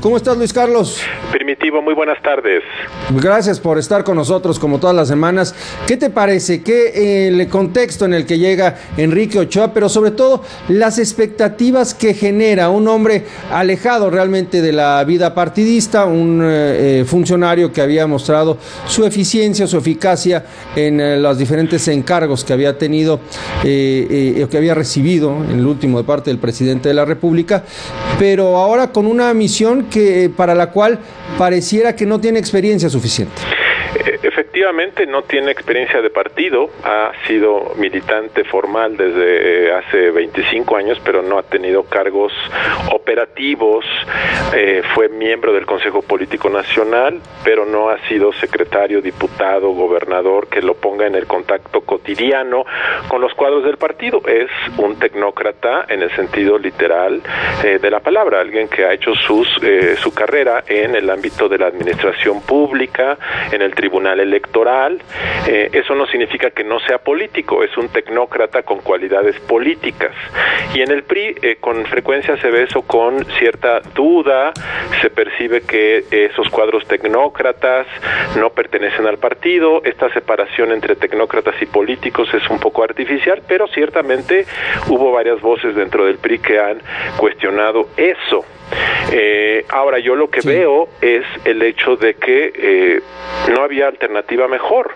¿Cómo estás, Luis Carlos? Primitivo, muy buenas tardes. Gracias por estar con nosotros como todas las semanas. ¿Qué te parece? ¿Qué el contexto en el que llega Enrique Ochoa, pero sobre todo las expectativas que genera un hombre alejado realmente de la vida partidista, un funcionario que había mostrado su eficiencia, su eficacia en los diferentes encargos que había tenido que había recibido en el último de parte del presidente de la República, pero ahora con una misión para la cual pareciera que no tiene experiencia suficiente? Efectivamente, no tiene experiencia de partido, ha sido militante formal desde hace 25 años, pero no ha tenido cargos operativos, fue miembro del Consejo Político Nacional, pero no ha sido secretario, diputado, gobernador, que lo ponga en el contacto cotidiano con los cuadros del partido. Es un tecnócrata en el sentido literal de la palabra, alguien que ha hecho su carrera en el ámbito de la administración pública, en el Tribunal Electoral. Eso no significa que no sea político, es un tecnócrata con cualidades políticas. Y en el PRI con frecuencia se ve eso con cierta duda, se percibe que esos cuadros tecnócratas no pertenecen al partido. Esta separación entre tecnócratas y políticos es un poco artificial, pero ciertamente hubo varias voces dentro del PRI que han cuestionado eso. Ahora yo lo que veo es el hecho de que no había alternativa mejor,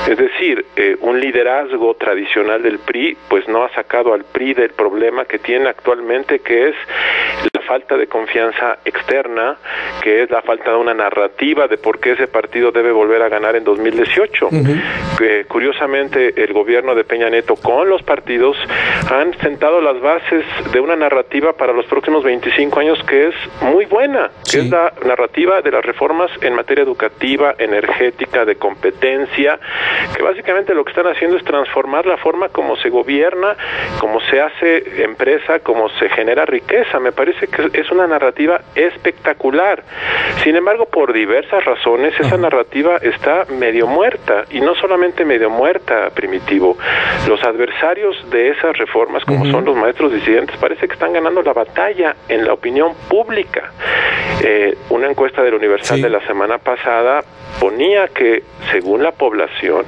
es decir, un liderazgo tradicional del PRI pues no ha sacado al PRI del problema que tiene actualmente, que es la falta de confianza externa, que es la falta de una narrativa de por qué ese partido debe volver a ganar en 2018. Curiosamente, el gobierno de Peña Nieto con los partidos han sentado las bases de una narrativa para los próximos 25 años que es muy buena, que es la narrativa de las reformas en materia educativa, energética, de competencia, que básicamente lo que están haciendo es transformar la forma como se gobierna, cómo se hace empresa, cómo se genera riqueza. Me parece que es una narrativa espectacular. Sin embargo, por diversas razones, esa narrativa está medio muerta, y no solamente medio muerta, Primitivo. Los adversarios de esas reformas, como son los maestros disidentes, parece que están ganando la batalla en la opinión pública. Una encuesta del Universal de la semana pasada ponía que, según la población,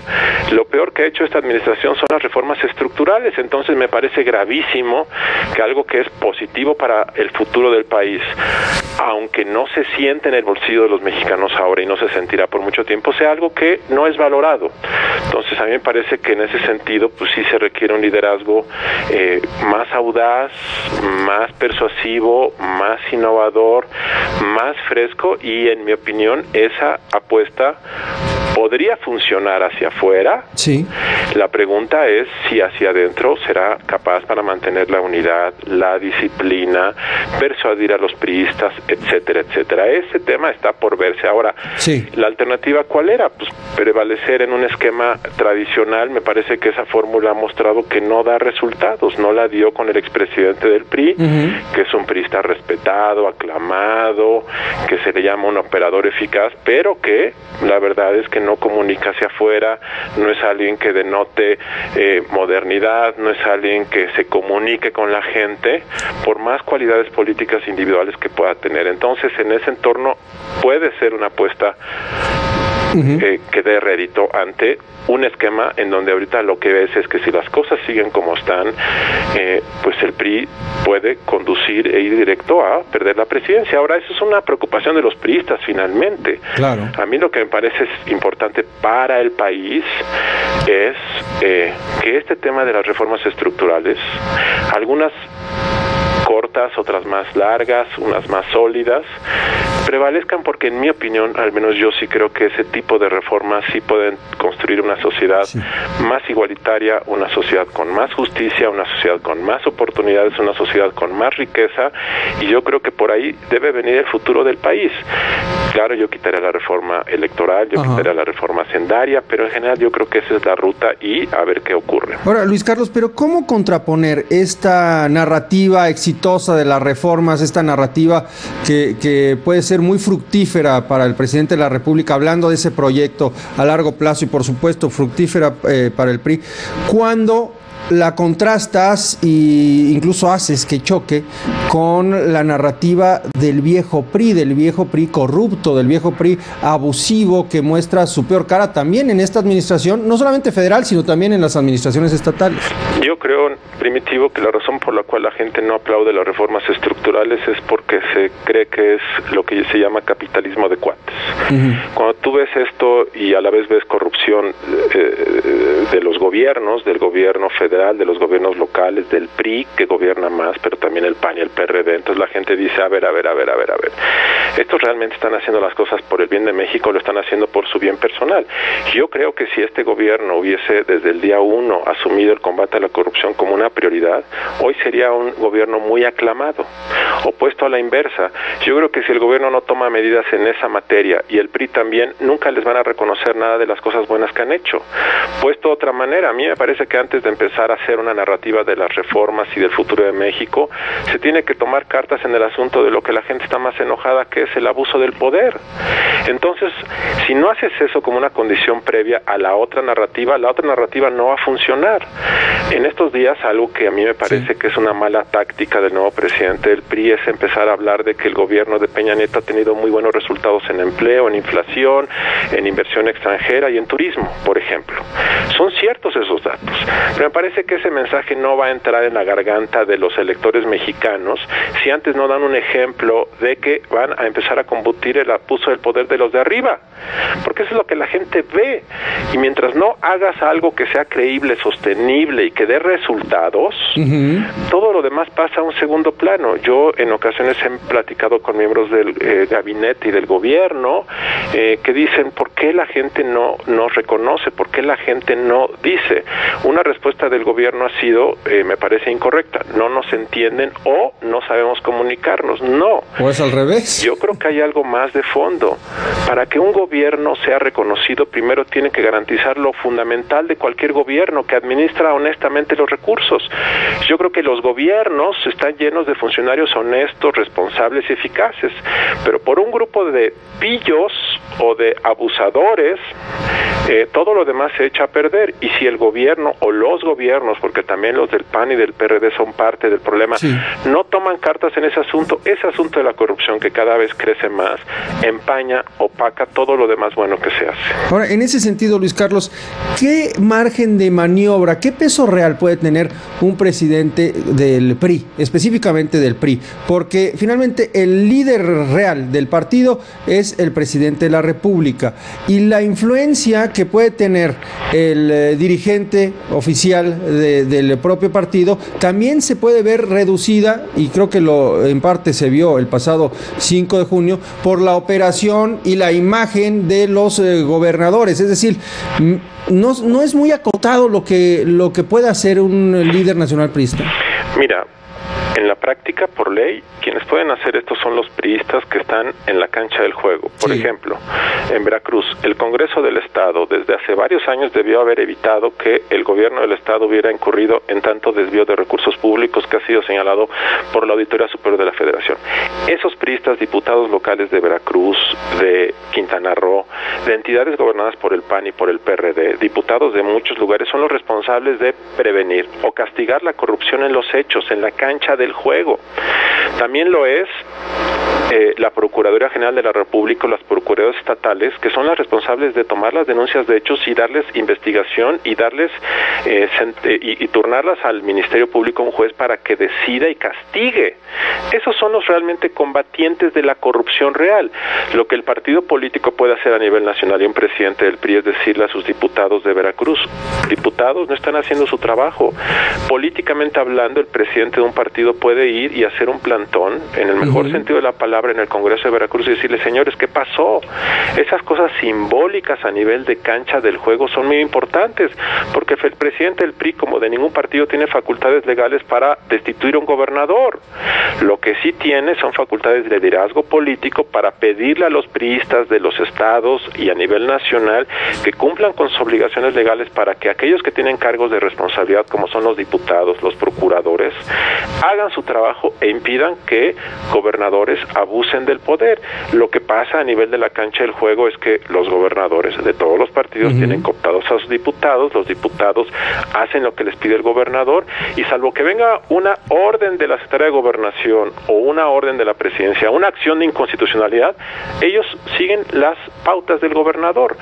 lo peor que ha hecho esta administración son las reformas estructurales. Entonces me parece gravísimo que algo que es positivo para el futuro del país, aunque no se siente en el bolsillo de los mexicanos ahora y no se sentirá por mucho tiempo, sea algo que no es valorado. Entonces a mí me parece que en ese sentido pues sí se requiere un liderazgo más audaz, más persuasivo, más innovador, más fresco, y en mi opinión esa apuesta podría funcionar hacia afuera. Sí. La pregunta es si hacia adentro será capaz para mantener la unidad, la disciplina, persuadir a los priistas, etcétera, etcétera. Ese tema está por verse. Ahora, ¿la alternativa cuál era? Pues prevalecer en un esquema tradicional. Me parece que esa fórmula ha mostrado que no da resultados. No la dio con el expresidente del PRI, que es un priista respetado, aclamado, que se le llama un operador eficaz, pero que la verdad es que no comunica hacia afuera, no es alguien que denote modernidad, no es alguien que se comunique con la gente, por más cualidades políticas individuales que pueda tener. Entonces, en ese entorno puede ser una apuesta que dé rédito ante un esquema en donde ahorita lo que ves es que si las cosas siguen como están, pues el PRI puede conducir e ir directo a perder la presidencia. Ahora, eso es una preocupación de los priistas finalmente. Claro. A mí lo que me parece es importante para el país es que este tema de las reformas estructurales, algunas cortas, otras más largas, unas más sólidas, prevalezcan, porque en mi opinión, al menos yo sí creo que ese tipo de reformas sí pueden construir una sociedad más igualitaria, una sociedad con más justicia, una sociedad con más oportunidades, una sociedad con más riqueza, y yo creo que por ahí debe venir el futuro del país. Claro, yo quitaría la reforma electoral, yo quitaría la reforma hacendaria, pero en general yo creo que esa es la ruta y a ver qué ocurre. Ahora, Luis Carlos, pero ¿cómo contraponer esta narrativa exitosa de las reformas, esta narrativa que puede ser muy fructífera para el presidente de la República, hablando de ese proyecto a largo plazo y por supuesto fructífera para el PRI, cuando la contrastas e incluso haces que choque con la narrativa del viejo PRI corrupto, del viejo PRI abusivo, que muestra su peor cara también en esta administración, no solamente federal, sino también en las administraciones estatales. Yo creo, Primitivo, que la razón por la cual la gente no aplaude las reformas estructurales es porque se cree que es lo que se llama capitalismo de cuates. Cuando tú ves esto y a la vez ves corrupción de los gobiernos, del gobierno federal, de los gobiernos locales, del PRI, que gobierna más, pero también el PAN y el PRD, entonces la gente dice, a ver, estos realmente están haciendo las cosas por el bien de México, lo están haciendo por su bien personal. Yo creo que si este gobierno hubiese desde el día 1 asumido el combate a la corrupción como una prioridad, hoy sería un gobierno muy aclamado. Opuesto a la inversa, yo creo que si el gobierno no toma medidas en esa materia y el PRI también, nunca les van a reconocer nada de las cosas buenas que han hecho. Puesto de otra manera, a mí me parece que antes de empezar a hacer una narrativa de las reformas y del futuro de México, se tiene que tomar cartas en el asunto de lo que la gente está más enojada, que es el abuso del poder. Entonces, si no haces eso como una condición previa a la otra narrativa no va a funcionar. En estos días, algo que a mí me parece que es una mala táctica del nuevo presidente del PRI es empezar a hablar de que el gobierno de Peña Nieto ha tenido muy buenos resultados en empleo, en inflación, en inversión extranjera y en turismo, por ejemplo. Son ciertos esos datos, pero me parece que ese mensaje no va a entrar en la garganta de los electores mexicanos si antes no dan un ejemplo de que van a empezar a combatir el abuso del poder de los de arriba, porque eso es lo que la gente ve, y mientras no hagas algo que sea creíble, sostenible y que dé resultados, todo lo demás pasa a un segundo plano. Yo en ocasiones he platicado con miembros del gabinete y del gobierno que dicen, ¿por qué la gente no reconoce? ¿Por qué la gente no dice? Una respuesta del gobierno ha sido, me parece incorrecta, no nos entienden o no sabemos comunicarnos. No. ¿O es al revés? Yo creo que hay algo más de fondo. Para que un gobierno sea reconocido, primero tiene que garantizar lo fundamental de cualquier gobierno, que administra honestamente los recursos. Yo creo que los gobiernos están llenos de funcionarios honestos, responsables y eficaces, pero por un grupo de pillos o de abusadores, todo lo demás se echa a perder. Y si el gobierno o los gobiernos, porque también los del PAN y del PRD son parte del problema, no toman cartas en ese asunto de la corrupción, que cada vez crece más, empaña, opaca todo lo demás bueno que se hace. Ahora, en ese sentido, Luis Carlos, ¿qué margen de maniobra, qué peso real puede tener un presidente del PRI, específicamente del PRI? Porque finalmente el líder real del partido es el presidente de la República, y la influencia que puede tener el dirigente oficial del propio partido también se puede ver reducida, y creo que en parte se vio el pasado 5 de junio por la operación y la imagen de los gobernadores. Es decir, no es muy acotado lo que puede hacer un líder nacional priista. Mira, en la práctica, por ley, quienes pueden hacer esto son los priistas que están en la cancha del juego. Por ejemplo, en Veracruz, el Congreso del Estado desde hace varios años debió haber evitado que el gobierno del Estado hubiera incurrido en tanto desvío de recursos públicos que ha sido señalado por la Auditoría Superior de la Federación. Esos priistas, diputados locales de Veracruz, de Quintana Roo, de entidades gobernadas por el PAN y por el PRD, diputados de muchos lugares, son los responsables de prevenir o castigar la corrupción en los hechos, en la cancha del juego. También lo es la Procuraduría General de la República o las Procuradurías estatales, que son las responsables de tomar las denuncias de hechos y darles investigación y darles y turnarlas al Ministerio Público, un juez, para que decida y castigue. Esos son los realmente combatientes de la corrupción real. Lo que el partido político puede hacer a nivel nacional y un presidente del PRI es decirle a sus diputados de Veracruz: diputados, no están haciendo su trabajo. Políticamente hablando, el presidente de un partido puede ir y hacer un plantón, en el mejor sentido de la palabra, en el Congreso de Veracruz y decirle: señores, ¿qué pasó? Esas cosas simbólicas a nivel de cancha del juego son muy importantes, porque el presidente del PRI, como de ningún partido, tiene facultades legales para destituir a un gobernador. Lo que sí tiene son facultades de liderazgo político para pedirle a los priistas de los estados y a nivel nacional que cumplan con sus obligaciones legales para que aquellos que tienen cargos de responsabilidad, como son los diputados, los procuradores, hagan su trabajo e impidan que gobernadores abusen del poder. Lo que pasa a nivel de la cancha del juego es que los gobernadores de todos los partidos tienen cooptados a sus diputados, los diputados hacen lo que les pide el gobernador, y salvo que venga una orden de la Secretaría de Gobernación o una orden de la Presidencia, una acción de inconstitucionalidad, ellos siguen las pautas del gobernador,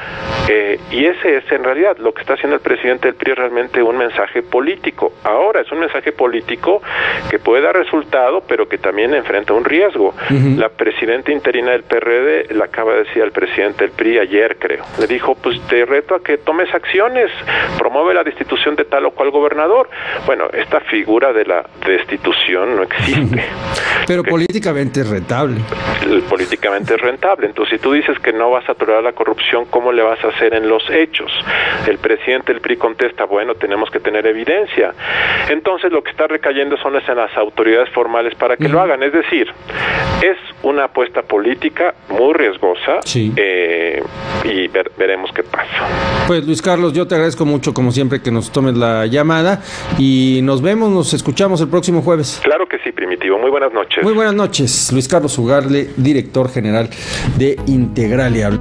y ese es en realidad lo que está haciendo el presidente del PRI, es realmente un mensaje político. Ahora es un mensaje político que puede dar resultado, pero que también enfrenta un riesgo. La presidenta interina del PRD le acaba de decir al presidente del PRI ayer, creo, le dijo, pues te reto a que tomes acciones, promueve la destitución de tal o cual gobernador. Bueno, esta figura de la destitución no existe. Pero políticamente es rentable. Políticamente es rentable. Entonces, si tú dices que no vas a tolerar la corrupción, ¿cómo le vas a hacer en los hechos? El presidente del PRI contesta, bueno, tenemos que tener evidencia. Entonces, lo que está recayendo son en las autoridades formales para que lo hagan. Es decir, es una apuesta política muy riesgosa, y veremos qué pasa. Pues Luis Carlos, yo te agradezco mucho, como siempre, que nos tomes la llamada, y nos escuchamos el próximo jueves. Claro que sí, Primitivo. Muy buenas noches. Muy buenas noches. Luis Carlos Ugarle, director general de Integralia.